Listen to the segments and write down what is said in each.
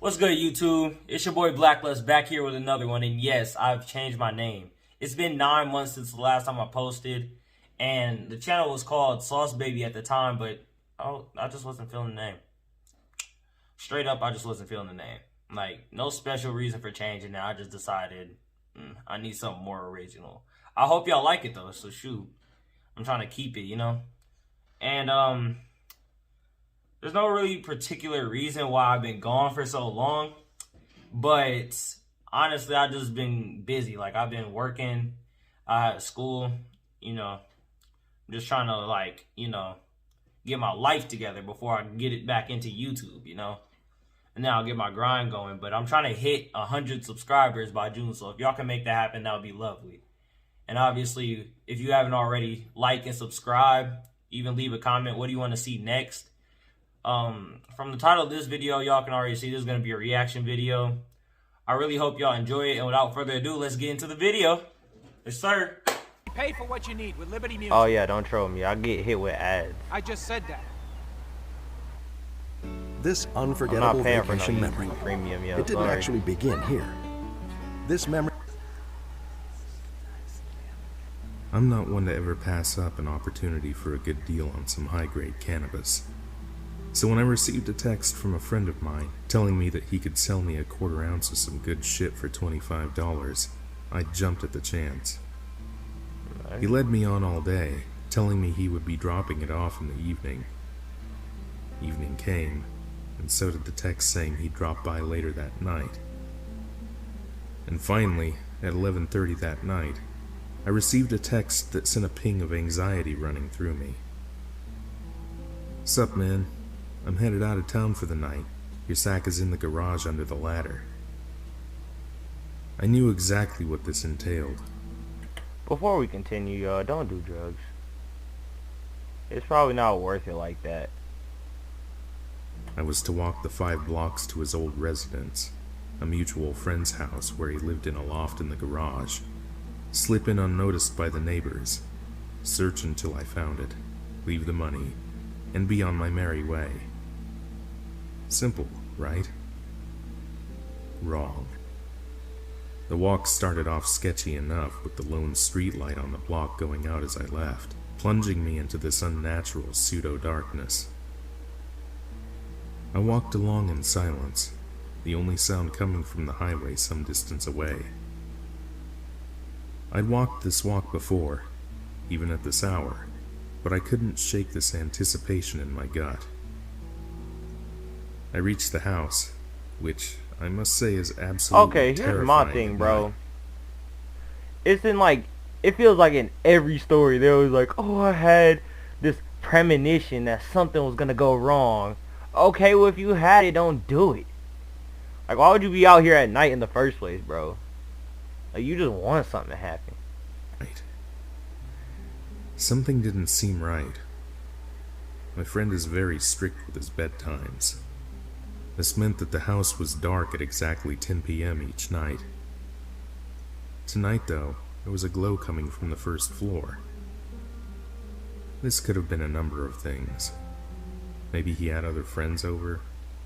What's good, YouTube? It's your boy Blacklist back here with another one, and yes, I've changed my name. It's been 9 months since the last time I posted, and the channel was called Sauce Baby at the time, but I just wasn't feeling the name. Straight up, I just wasn't feeling the name. Like, no special reason for changing it. I just decided I need something more original. I hope y'all like it though, so shoot. I'm trying to keep it, you know? And there's no really particular reason why I've been gone for so long, but honestly, I've just been busy. Like, I've been working, I had school, you know, just trying to get my life together before I get it back into YouTube, you know, and then I'll get my grind going. But I'm trying to hit 100 subscribers by June, so if y'all can make that happen, that would be lovely. And obviously, if you haven't already, like and subscribe, even leave a comment. What do you want to see next? From the title of this video, y'all can already see this is going to be a reaction video. I really hope y'all enjoy it, and without further ado, let's get into the video. Yes, sir. Pay for what you need with Liberty Music. Oh yeah, don't troll me. I get hit with ads. I just said that. This I'm unforgettable not paying for no vacation memory. YouTube premium, yo. It didn't Sorry. actually begin here. This memory. I'm not one to ever pass up an opportunity for a good deal on some high-grade cannabis. So when I received a text from a friend of mine telling me that he could sell me a quarter ounce of some good shit for $25, I jumped at the chance. He led me on all day, telling me he would be dropping it off in the evening. Evening came, and so did the text saying he'd drop by later that night. And finally, at 11:30 that night, I received a text that sent a ping of anxiety running through me. "Sup, man? I'm headed out of town for the night. Your sack is in the garage under the ladder." I knew exactly what this entailed. Before we continue, y'all, don't do drugs. It's probably not worth it like that. I was to walk the 5 blocks to his old residence, a mutual friend's house where he lived in a loft in the garage, slip in unnoticed by the neighbors, search until I found it, leave the money, and be on my merry way. Simple, right? Wrong. The walk started off sketchy enough with the lone streetlight on the block going out as I left, plunging me into this unnatural pseudo-darkness. I walked along in silence, the only sound coming from the highway some distance away. I'd walked this walk before, even at this hour, but I couldn't shake this anticipation in my gut. I reached the house, which I must say is absolutely Okay, here's my terrifying thing, at bro. night. It's in like, it feels like in every story there was like, oh, I had this premonition that something was gonna go wrong. Okay, well if you had it, don't do it. Like, why would you be out here at night in the first place, bro? Like, you just want something to happen. Right. Something didn't seem right. My friend is very strict with his bedtimes. This meant that the house was dark at exactly 10 p.m. each night. Tonight, though, there was a glow coming from the first floor. This could have been a number of things. Maybe he had other friends over,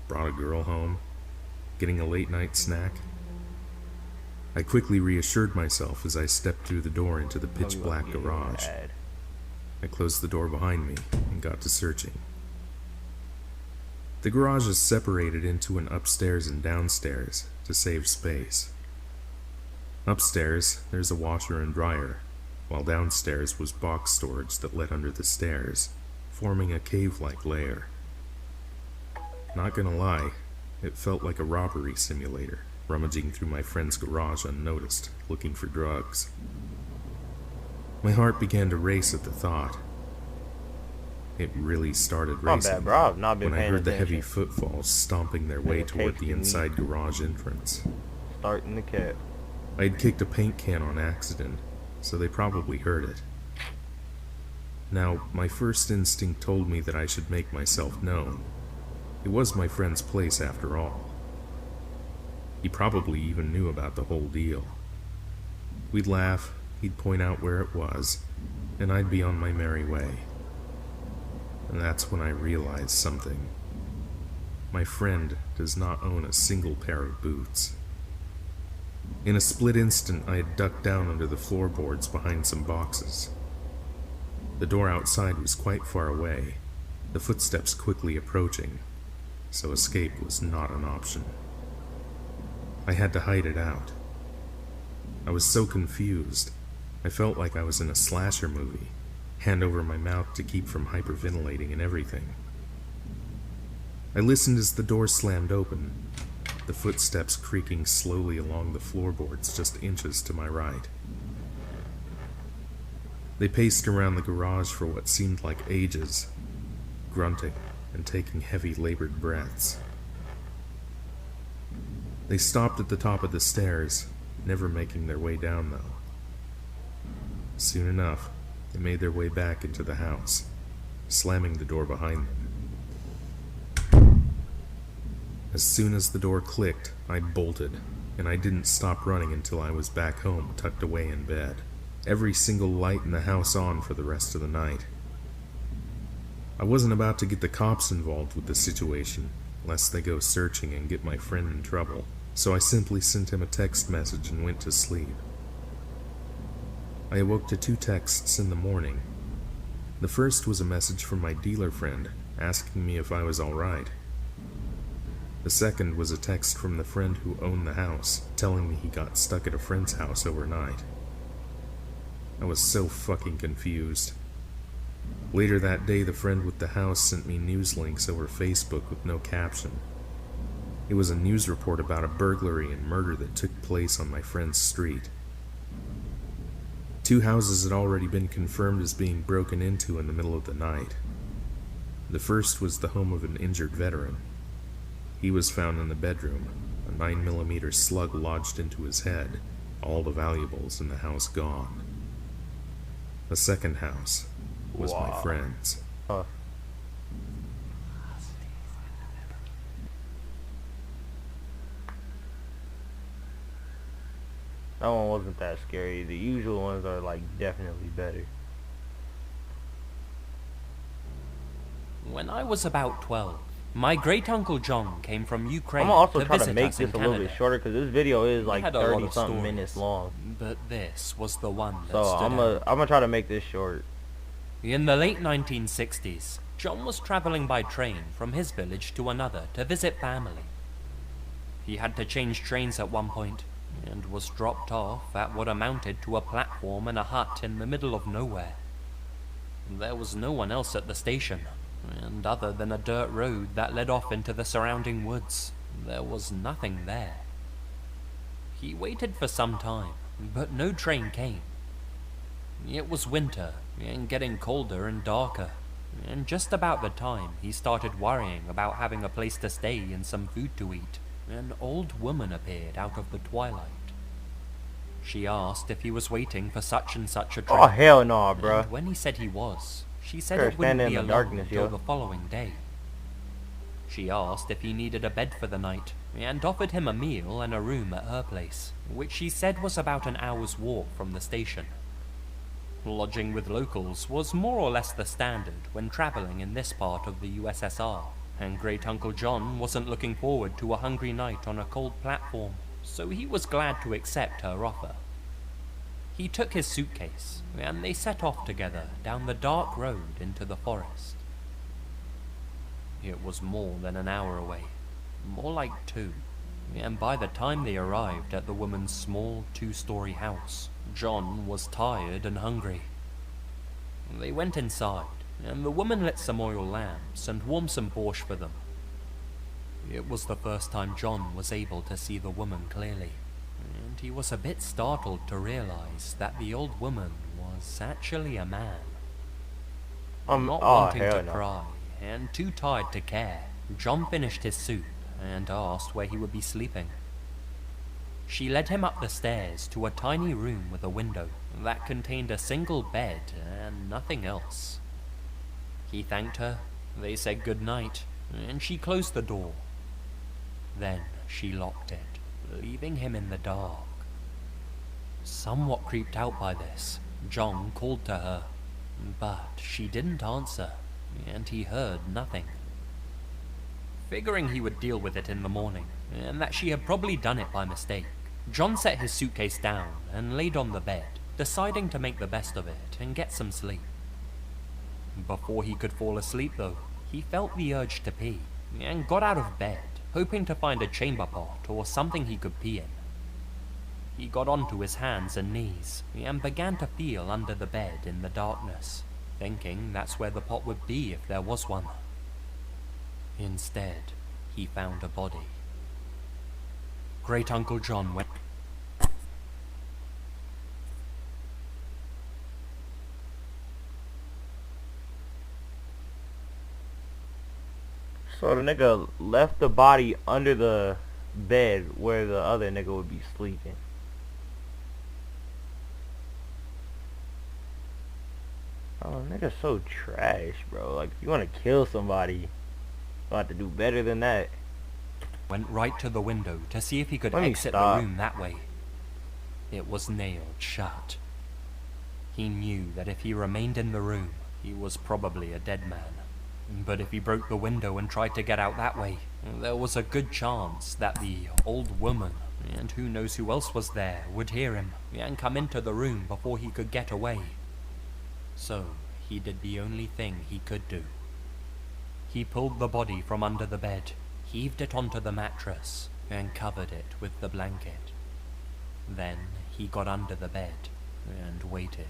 brought a girl home, getting a late-night snack. I quickly reassured myself as I stepped through the door into the pitch-black garage. I closed the door behind me and got to searching. The garage is separated into an upstairs and downstairs to save space. Upstairs, there's a washer and dryer, while downstairs was box storage that led under the stairs, forming a cave-like lair. Not gonna lie, it felt like a robbery simulator, rummaging through my friend's garage unnoticed, looking for drugs. My heart began to race at the thought. It really started My racing bad, bro. I've not been when I paying heard the heavy attention. footfalls stomping their way it toward takes the me. inside garage entrance. Starting the cap. I had kicked a paint can on accident, so they probably heard it. Now, my first instinct told me that I should make myself known. It was my friend's place after all. He probably even knew about the whole deal. We'd laugh, he'd point out where it was, and I'd be on my merry way. And that's when I realized something. my friend does not own a single pair of boots. In a split instant, I had ducked down under the floorboards behind some boxes. The door outside was quite far away, the footsteps quickly approaching, so escape was not an option. I had to hide it out. I was so confused, I felt like I was in a slasher movie, hand over my mouth to keep from hyperventilating and everything. I listened as the door slammed open, the footsteps creaking slowly along the floorboards just inches to my right. They paced around the garage for what seemed like ages, grunting and taking heavy labored breaths. They stopped at the top of the stairs, never making their way down though. Soon enough, they made their way back into the house, slamming the door behind them. As soon as the door clicked, I bolted, and I didn't stop running until I was back home, tucked away in bed. Every single light in the house on for the rest of the night. I wasn't about to get the cops involved with the situation, lest they go searching and get my friend in trouble, so I simply sent him a text message and went to sleep. I awoke to 2 texts in the morning. The first was a message from my dealer friend, asking me if I was alright. The second was a text from the friend who owned the house, telling me he got stuck at a friend's house overnight. I was so fucking confused. Later that day, the friend with the house sent me news links over Facebook with no caption. It was a news report about a burglary and murder that took place on my friend's street. 2 houses had already been confirmed as being broken into in the middle of the night. The first was the home of an injured veteran. He was found in the bedroom, a 9mm slug lodged into his head, all the valuables in the house gone. The second house was my friend's. That one wasn't that scary. The usual ones are like definitely better. When I was about 12, my great-uncle John came from Ukraine I'm gonna also to try to visit make us in this a little Canada. bit shorter because this video is like had a lot of 30-something stories, minutes long. But this was the one that So stood I'm out. gonna try to make this short. In the late 1960s, John was traveling by train from his village to another to visit family. He had to change trains at one point, and was dropped off at what amounted to a platform in a hut in the middle of nowhere. There was no one else at the station, and other than a dirt road that led off into the surrounding woods, there was nothing there. He waited for some time, but no train came. It was winter, and getting colder and darker, and just about the time he started worrying about having a place to stay and some food to eat, an old woman appeared out of the twilight. She asked if he was waiting for such and such a train. Oh hell no, bruh. And when he said he was, she said Sure, it wouldn't stand be in the along darkness, until yo. the following day. She asked if he needed a bed for the night, and offered him a meal and a room at her place, which she said was about an hour's walk from the station. Lodging with locals was more or less the standard when traveling in this part of the USSR, and Great-Uncle John wasn't looking forward to a hungry night on a cold platform, so he was glad to accept her offer. He took his suitcase, and they set off together down the dark road into the forest. It was more than an hour away, more like 2, and by the time they arrived at the woman's small 2-story house, John was tired and hungry. They went inside, and the woman lit some oil lamps and warmed some borscht for them. It was the first time John was able to see the woman clearly, and he was a bit startled to realize that the old woman was actually a man. Not wanting to cry, and too tired to care, John finished his soup and asked where he would be sleeping. She led him up the stairs to a tiny room with a window that contained a single bed and nothing else. He thanked her, they said good night, and she closed the door. Then she locked it, leaving him in the dark. Somewhat creeped out by this, John called to her, but she didn't answer, and he heard nothing. Figuring he would deal with it in the morning, and that she had probably done it by mistake, John set his suitcase down and laid on the bed, deciding to make the best of it and get some sleep. Before he could fall asleep though, he felt the urge to pee, and got out of bed, hoping to find a chamber pot or something he could pee in. He got onto his hands and knees, and began to feel under the bed in the darkness, thinking that's where the pot would be if there was one. Instead, he found a body. Great Uncle John went... So the nigga left the body under the bed where the other nigga would be sleeping. Oh, nigga's so trash, bro. Like, if you want to kill somebody, you have to do better than that. Went right to the window to see if he could Let me exit stop. the room that way. It was nailed shut. He knew that if he remained in the room, he was probably a dead man. But if he broke the window and tried to get out that way, there was a good chance that the old woman, and who knows who else was there, would hear him and come into the room before he could get away. So, he did the only thing he could do. He pulled the body from under the bed, heaved it onto the mattress, and covered it with the blanket. Then, he got under the bed and waited.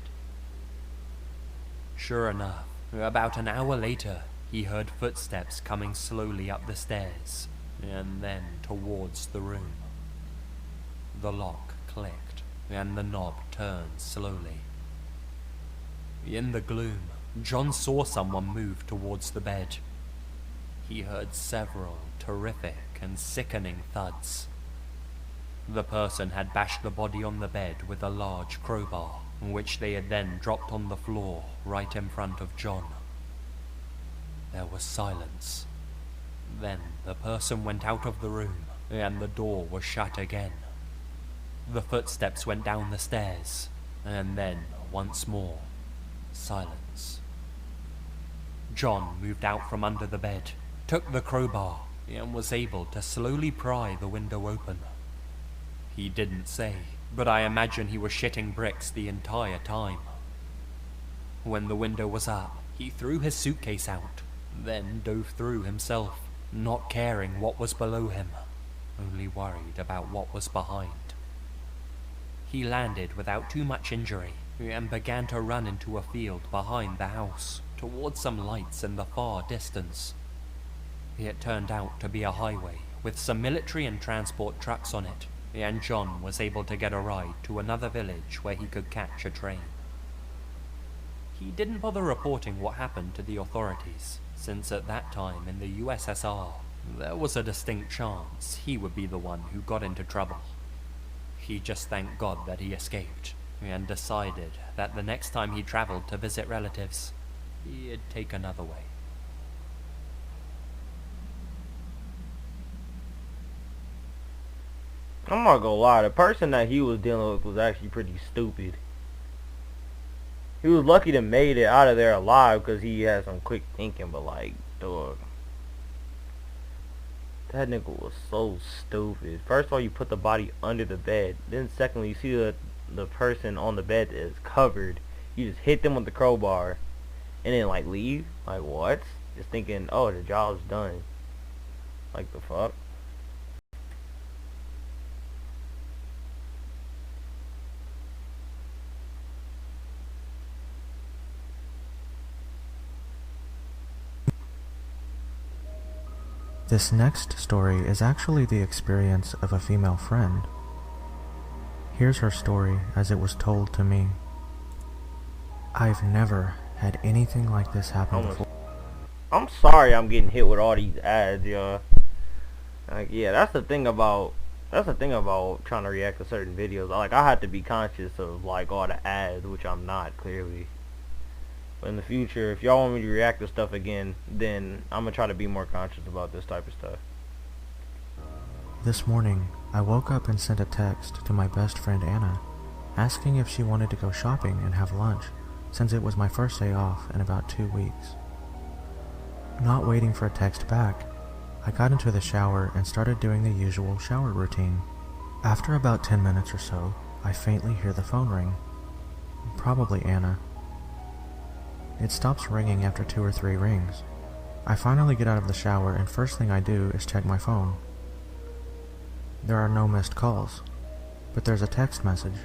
Sure enough, about an hour later, he heard footsteps coming slowly up the stairs, and then towards the room. The lock clicked, and the knob turned slowly. In the gloom, John saw someone move towards the bed. He heard several terrific and sickening thuds. The person had bashed the body on the bed with a large crowbar, which they had then dropped on the floor right in front of John. There was silence. Then the person went out of the room, and the door was shut again. The footsteps went down the stairs, and then, once more, silence. John moved out from under the bed, took the crowbar, and was able to slowly pry the window open. He didn't say, but I imagine he was shitting bricks the entire time. When the window was up, he threw his suitcase out, then dove through himself, not caring what was below him, only worried about what was behind. He landed without too much injury, and began to run into a field behind the house, towards some lights in the far distance. It turned out to be a highway, with some military and transport trucks on it, and John was able to get a ride to another village where he could catch a train. He didn't bother reporting what happened to the authorities, since at that time in the USSR, there was a distinct chance he would be the one who got into trouble. He just thanked God that he escaped, and decided that the next time he traveled to visit relatives, he'd take another way. I'm not gonna lie, the person that he was dealing with was actually pretty stupid. He was lucky to made it out of there alive because he had some quick thinking, but like, dog. That nigga was so stupid. First of all, you put the body under the bed. Then secondly, you see the person on the bed is covered. You just hit them with the crowbar. And then like leave? Like what? Just thinking, oh, the job's done. Like the fuck? This next story is actually the experience of a female friend. Here's her story as it was told to me. I've never had anything like this happen before. I'm sorry I'm getting hit with all these ads, y'all. Like, yeah, that's the thing about trying to react to certain videos. Like, I have to be conscious of like all the ads, which I'm not, clearly. But in the future, if y'all want me to react to stuff again, then I'm gonna try to be more conscious about this type of stuff. This morning, I woke up and sent a text to my best friend Anna, asking if she wanted to go shopping and have lunch, since it was my first day off in about 2 weeks. Not waiting for a text back, I got into the shower and started doing the usual shower routine. After about 10 minutes or so, I faintly hear the phone ring. Probably Anna. It stops ringing after 2 or 3 rings. I finally get out of the shower and first thing I do is check my phone. There are no missed calls, but there's a text message.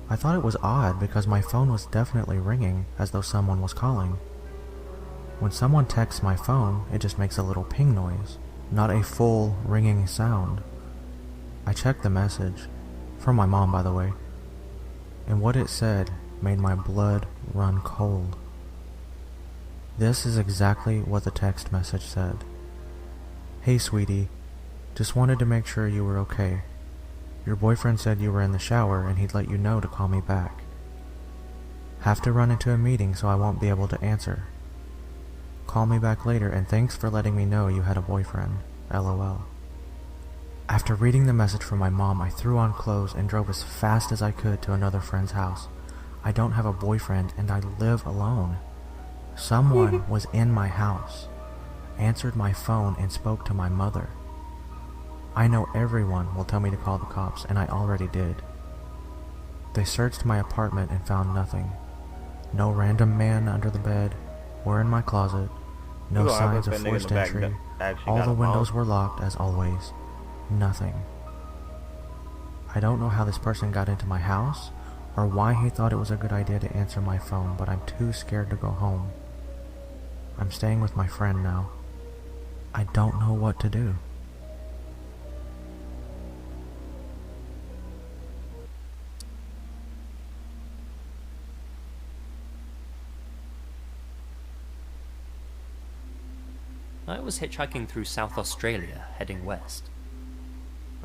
I thought it was odd because my phone was definitely ringing as though someone was calling. When someone texts my phone, it just makes a little ping noise, not a full ringing sound. I checked the message, from my mom by the way, and what it said made my blood run cold. This is exactly what the text message said. "Hey sweetie, just wanted to make sure you were okay. Your boyfriend said you were in the shower and he'd let you know to call me back. Have to run into a meeting so I won't be able to answer. Call me back later and thanks for letting me know you had a boyfriend. LOL." After reading the message from my mom, I threw on clothes and drove as fast as I could to another friend's house. I don't have a boyfriend and I live alone. Someone was in my house, answered my phone and spoke to my mother. I know everyone will tell me to call the cops, and I already did. They searched my apartment and found nothing. No random man under the bed or in my closet. No You gonna have signs us of that nigga in forced the back entry. that actually All got the a windows phone? were locked as always. Nothing. I don't know how this person got into my house or why he thought it was a good idea to answer my phone, but I'm too scared to go home. I'm staying with my friend now. I don't know what to do. I was hitchhiking through South Australia, heading west.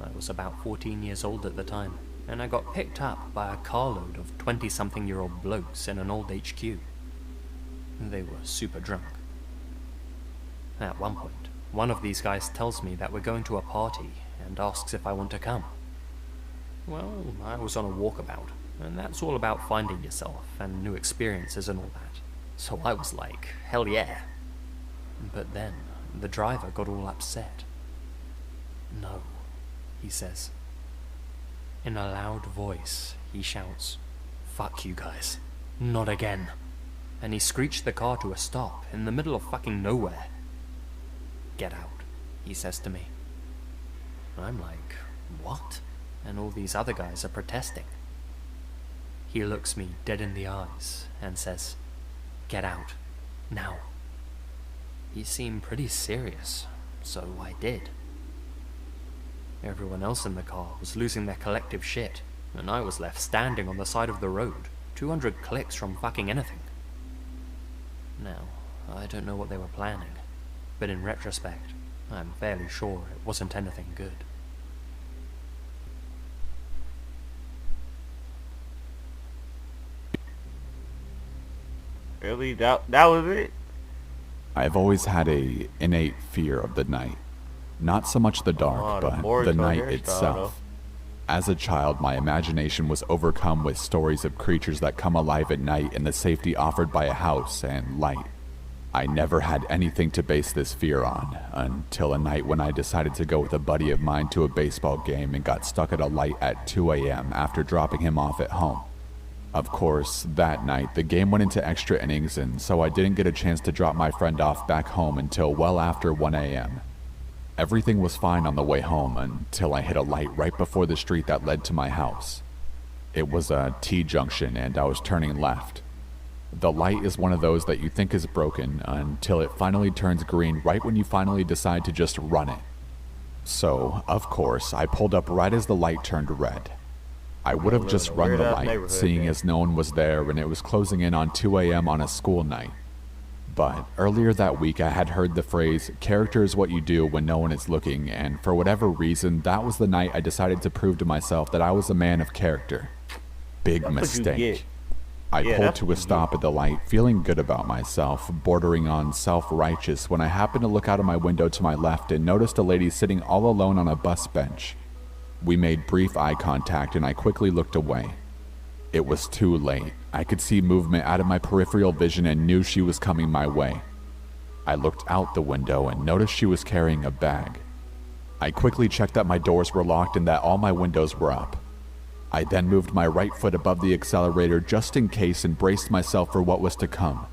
I was about 14 years old at the time, and I got picked up by a carload of 20-something-year-old blokes in an old HQ. They were super drunk. At one point, one of these guys tells me that we're going to a party and asks if I want to come. Well, I was on a walkabout, and that's all about finding yourself and new experiences and all that. So I was like, hell yeah. But then, the driver got all upset. "No," he says. In a loud voice, he shouts, "Fuck you guys. Not again." And he screeched the car to a stop in the middle of fucking nowhere. "Get out," he says to me. I'm like, what? And all these other guys are protesting. He looks me dead in the eyes and says, "Get out. Now." He seemed pretty serious, so I did. Everyone else in the car was losing their collective shit, and I was left standing on the side of the road, 200 clicks from fucking anything. Now, I don't know what they were planning, but in retrospect, I'm fairly sure it wasn't anything good. Really? That was it? I've always had a innate fear of the night. Not so much the dark, Oh, the but Boruto the night hairstyle, itself. As a child, my imagination was overcome with stories of creatures that come alive at night in the safety offered by a house and light. I never had anything to base this fear on, until a night when I decided to go with a buddy of mine to a baseball game and got stuck at a light at 2 a.m. after dropping him off at home. Of course, that night, the game went into extra innings, and so I didn't get a chance to drop my friend off back home until well after 1 a.m. Everything was fine on the way home until I hit a light right before the street that led to my house. It was a T-junction, and I was turning left. The light is one of those that you think is broken until it finally turns green right when you finally decide to just run it. So, of course, I pulled up right as the light turned red. I would have just run the light, seeing as no one was there and it was closing in on 2 a.m. on a school night. But earlier that week I had heard the phrase, "Character is what you do when no one is looking," and for whatever reason, that was the night I decided to prove to myself that I was a man of character. Big That's what you mistake. get. I Yeah, pulled that's to what a you stop get. at the light, feeling good about myself, bordering on self-righteous, when I happened to look out of my window to my left and noticed a lady sitting all alone on a bus bench. We made brief eye contact and I quickly looked away. It was too late. I could see movement out of my peripheral vision and knew she was coming my way. I looked out the window and noticed she was carrying a bag. I quickly checked that my doors were locked and that all my windows were up. I then moved my right foot above the accelerator just in case and braced myself for what was to come.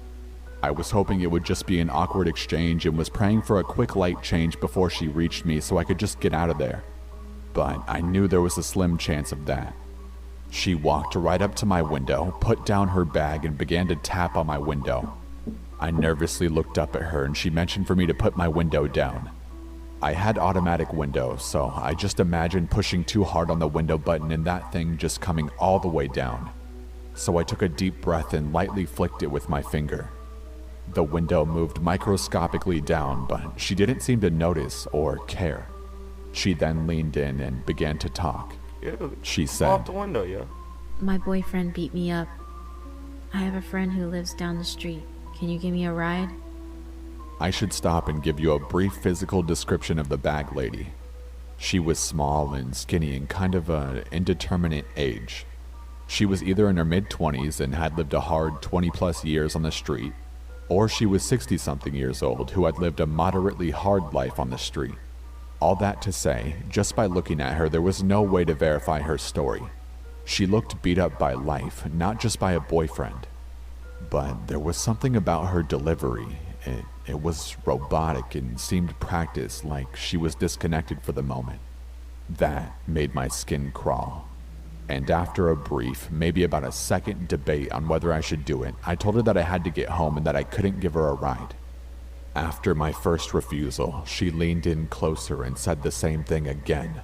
I was hoping it would just be an awkward exchange and was praying for a quick light change before she reached me so I could just get out of there. But I knew there was a slim chance of that. She walked right up to my window, put down her bag, and began to tap on my window. I nervously looked up at her and she mentioned for me to put my window down. I had automatic windows, so I just imagined pushing too hard on the window button and that thing just coming all the way down. So I took a deep breath and lightly flicked it with my finger. The window moved microscopically down, but she didn't seem to notice or care. She then leaned in and began to talk. She said, Off the window, yeah. My boyfriend beat me up. I have a friend who lives down the street. Can you give me a ride? I should stop and give you a brief physical description of the bag lady. She was small and skinny and kind of an indeterminate age. She was either in her mid-20s and had lived a hard 20-plus years on the street, or she was 60-something years old who had lived a moderately hard life on the street. All that to say, just by looking at her, there was no way to verify her story. She looked beat up by life, not just by a boyfriend. But there was something about her delivery. It was robotic and seemed practiced, like she was disconnected for the moment. That made my skin crawl. And after a brief, maybe about a second debate on whether I should do it, I told her that I had to get home and that I couldn't give her a ride. After my first refusal, she leaned in closer and said the same thing again.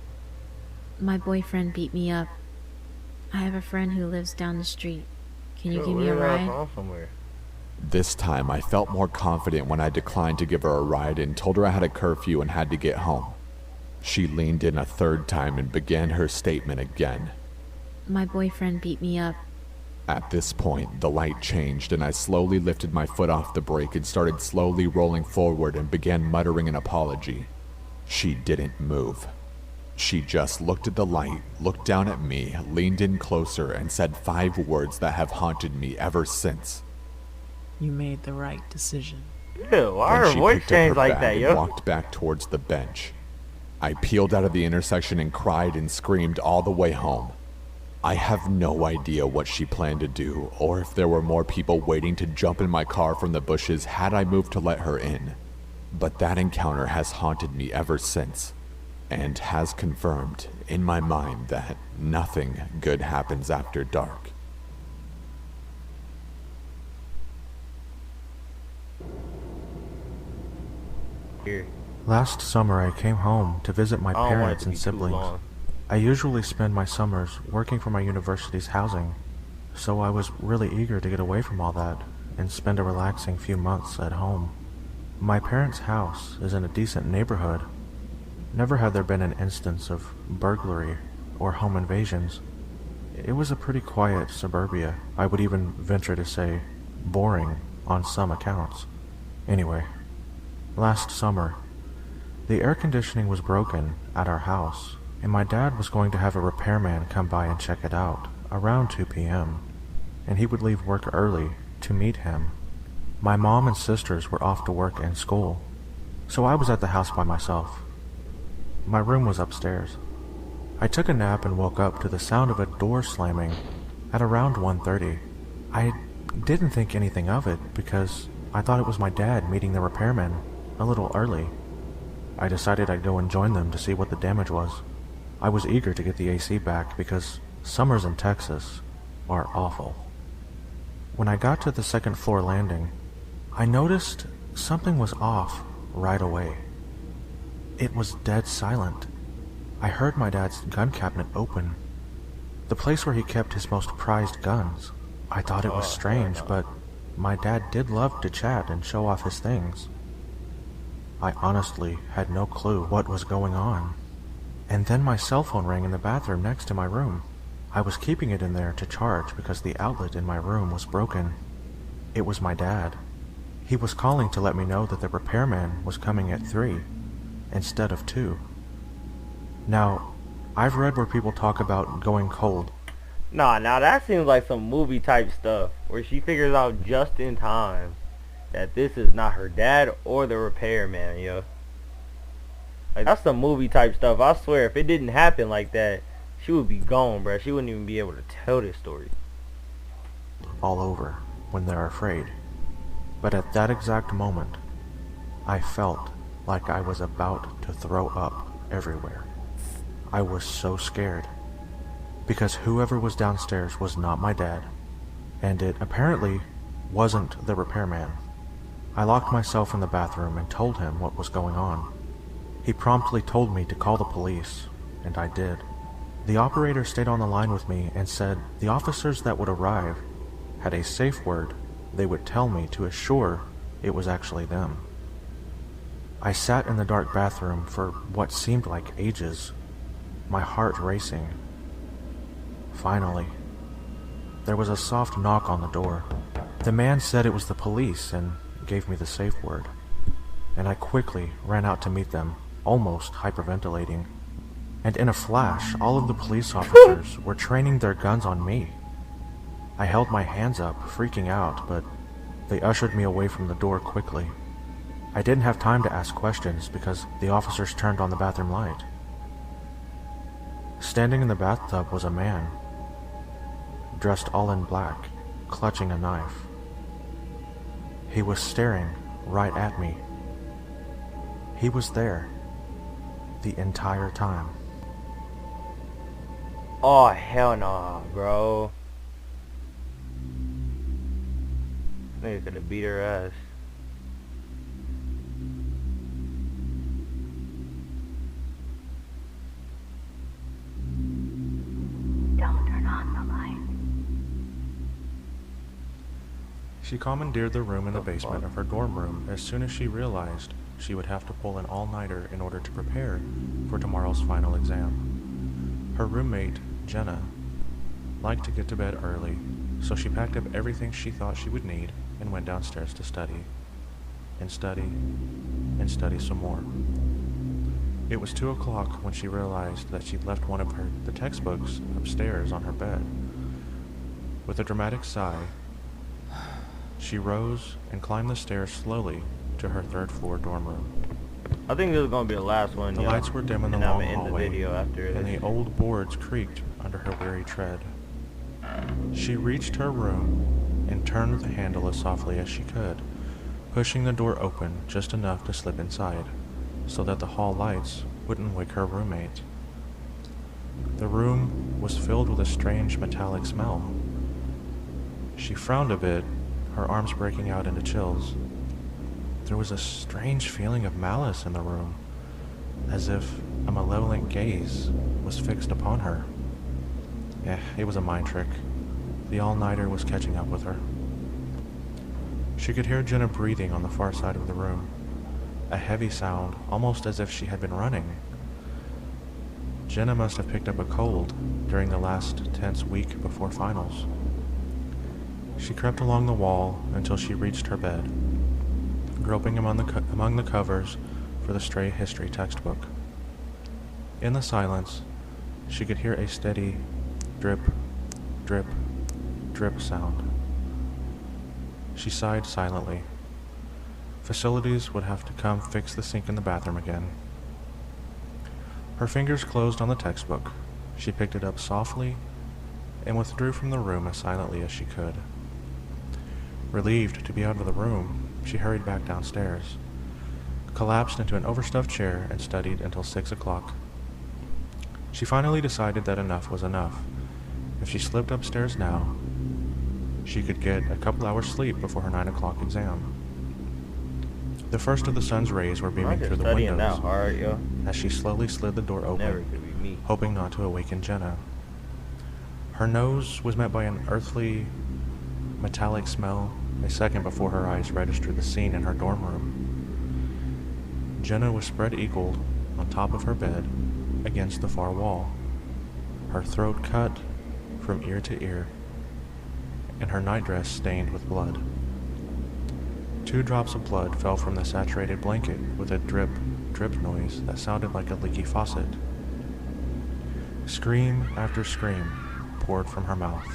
My boyfriend beat me up. I have a friend who lives down the street. Can you give me a ride? This time, I felt more confident when I declined to give her a ride and told her I had a curfew and had to get home. She leaned in a third time and began her statement again. My boyfriend beat me up. At this point, the light changed and I slowly lifted my foot off the brake and started slowly rolling forward and began muttering an apology. She didn't move. She just looked at the light, looked down at me, leaned in closer, and said 5 words that have haunted me ever since. You made the right decision. Yeah, why Then her she voice picked up changed her like bag that, and yo? walked back towards the bench. I peeled out of the intersection and cried and screamed all the way home. I have no idea what she planned to do, or if there were more people waiting to jump in my car from the bushes had I moved to let her in. But that encounter has haunted me ever since, and has confirmed in my mind that nothing good happens after dark. Here. Last summer I came home to visit my I don't want it parents to and be too siblings. long. I usually spend my summers working for my university's housing, so I was really eager to get away from all that and spend a relaxing few months at home. My parents' house is in a decent neighborhood. Never had there been an instance of burglary or home invasions. It was a pretty quiet suburbia. I would even venture to say boring on some accounts. Anyway, last summer, the air conditioning was broken at our house, and my dad was going to have a repairman come by and check it out around 2 p.m., and he would leave work early to meet him. My mom and sisters were off to work and school, so I was at the house by myself. My room was upstairs. I took a nap and woke up to the sound of a door slamming at around 1:30. I didn't think anything of it because I thought it was my dad meeting the repairman a little early. I decided I'd go and join them to see what the damage was. I was eager to get the AC back because summers in Texas are awful. When I got to the second floor landing, I noticed something was off right away. It was dead silent. I heard my dad's gun cabinet open, the place where he kept his most prized guns. I thought it was strange, but my dad did love to chat and show off his things. I honestly had no clue what was going on. And then my cell phone rang in the bathroom next to my room. I was keeping it in there to charge because the outlet in my room was broken. It was my dad. He was calling to let me know that the repairman was coming at 3 instead of 2. Now, I've read where people talk about going cold. Nah, now that seems like some movie type stuff where she figures out just in time that this is not her dad or the repairman, yo. Like, that's some movie type stuff. I swear, if it didn't happen like that, she would be gone, bruh. She wouldn't even be able to tell this story. All over when they're afraid. But at that exact moment, I felt like I was about to throw up everywhere. I was so scared. Because whoever was downstairs was not my dad, and it apparently wasn't the repairman. I locked myself in the bathroom and told him what was going on. He promptly told me to call the police, and I did. The operator stayed on the line with me and said the officers that would arrive had a safe word they would tell me to assure it was actually them. I sat in the dark bathroom for what seemed like ages, my heart racing. Finally, there was a soft knock on the door. The man said it was the police and gave me the safe word, and I quickly ran out to meet them, almost hyperventilating. And in a flash, all of the police officers were training their guns on me. I held my hands up, freaking out, but they ushered me away from the door quickly. I didn't have time to ask questions because the officers turned on the bathroom light. Standing in the bathtub was a man, dressed all in black, clutching a knife. He was staring right at me. He was there the entire time. Oh, hell no, bro. Nigga could have beat her ass. Don't turn on the light. She commandeered the room in the basement of her dorm room as soon as she realized she would have to pull an all-nighter in order to prepare for tomorrow's final exam. Her roommate, Jenna, liked to get to bed early, so she packed up everything she thought she would need and went downstairs to study, and study, and study some more. It was 2 o'clock when she realized that she'd left one of the textbooks upstairs on her bed. With a dramatic sigh, she rose and climbed the stairs slowly to her third-floor dorm room. I think this is gonna be the last one. The yo. lights were dim in the And I'm long gonna end the hallway, video after and this. the old boards creaked under her weary tread. She reached her room and turned the handle as softly as she could, pushing the door open just enough to slip inside, so that the hall lights wouldn't wake her roommate. The room was filled with a strange metallic smell. She frowned a bit, her arms breaking out into chills. There was a strange feeling of malice in the room, as if a malevolent gaze was fixed upon her. It was a mind trick. The all-nighter was catching up with her. She could hear Jenna breathing on the far side of the room, a heavy sound, almost as if she had been running. Jenna must have picked up a cold during the last tense week before finals. She crept along the wall until she reached her bed, groping among the covers for the stray history textbook. In the silence, she could hear a steady drip, drip, drip sound. She sighed silently. Facilities would have to come fix the sink in the bathroom again. Her fingers closed on the textbook. She picked it up softly and withdrew from the room as silently as she could. Relieved to be out of the room, she hurried back downstairs, collapsed into an overstuffed chair, and studied until 6 o'clock. She finally decided that enough was enough. If she slipped upstairs now, she could get a couple hours sleep before her 9 o'clock exam. The first of the sun's rays were beaming through the windows that hard, yo. as she slowly slid the door Never open, could be me. hoping not to awaken Jenna. Her nose was met by an earthly, metallic smell a second before her eyes registered the scene in her dorm room. Jenna was spread eagled on top of her bed against the far wall, her throat cut from ear to ear, and her nightdress stained with blood. 2 drops of blood fell from the saturated blanket with a drip, drip noise that sounded like a leaky faucet. Scream after scream poured from her mouth,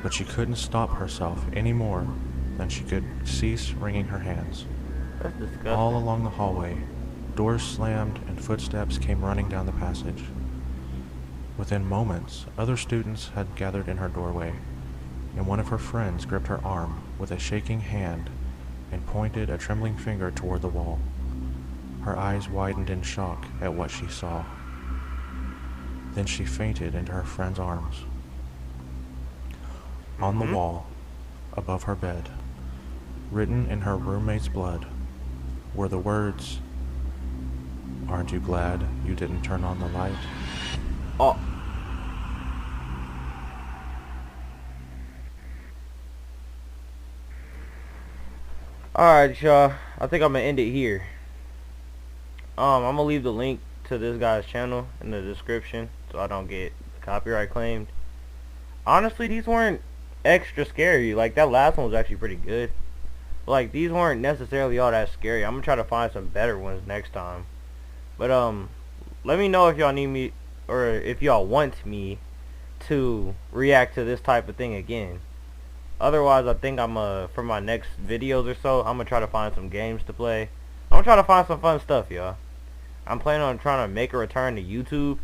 but she couldn't stop herself anymore than she could cease wringing her hands. That's disgusting. All along the hallway, doors slammed and footsteps came running down the passage. Within moments, other students had gathered in her doorway, and one of her friends gripped her arm with a shaking hand and pointed a trembling finger toward the wall. Her eyes widened in shock at what she saw. Then she fainted into her friend's arms. On the wall, above her bed, written in her roommate's blood, were the words, "Aren't you glad you didn't turn on the light?" Oh. Alright, y'all. I think I'm gonna end it here. I'm gonna leave the link to this guy's channel in the description so I don't get copyright claimed. Honestly, these weren't extra scary. Like, that last one was actually pretty good. Like, these weren't necessarily all that scary. I'm gonna try to find some better ones next time. But let me know if y'all need me, or if y'all want me to react to this type of thing again. Otherwise, I think I'm for my next videos or so, I'm gonna try to find some games to play. I'm gonna try to find some fun stuff, y'all. I'm planning on trying to make a return to YouTube,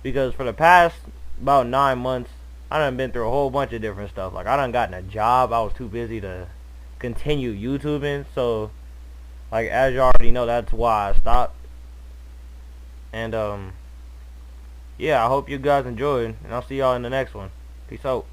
because for the past about 9 months, I done been through a whole bunch of different stuff. Like, I done gotten a job. I was too busy to continue YouTubing. So, like, as you already know, that's why I stopped. And, yeah, I hope you guys enjoyed, and I'll see y'all in the next one. Peace out.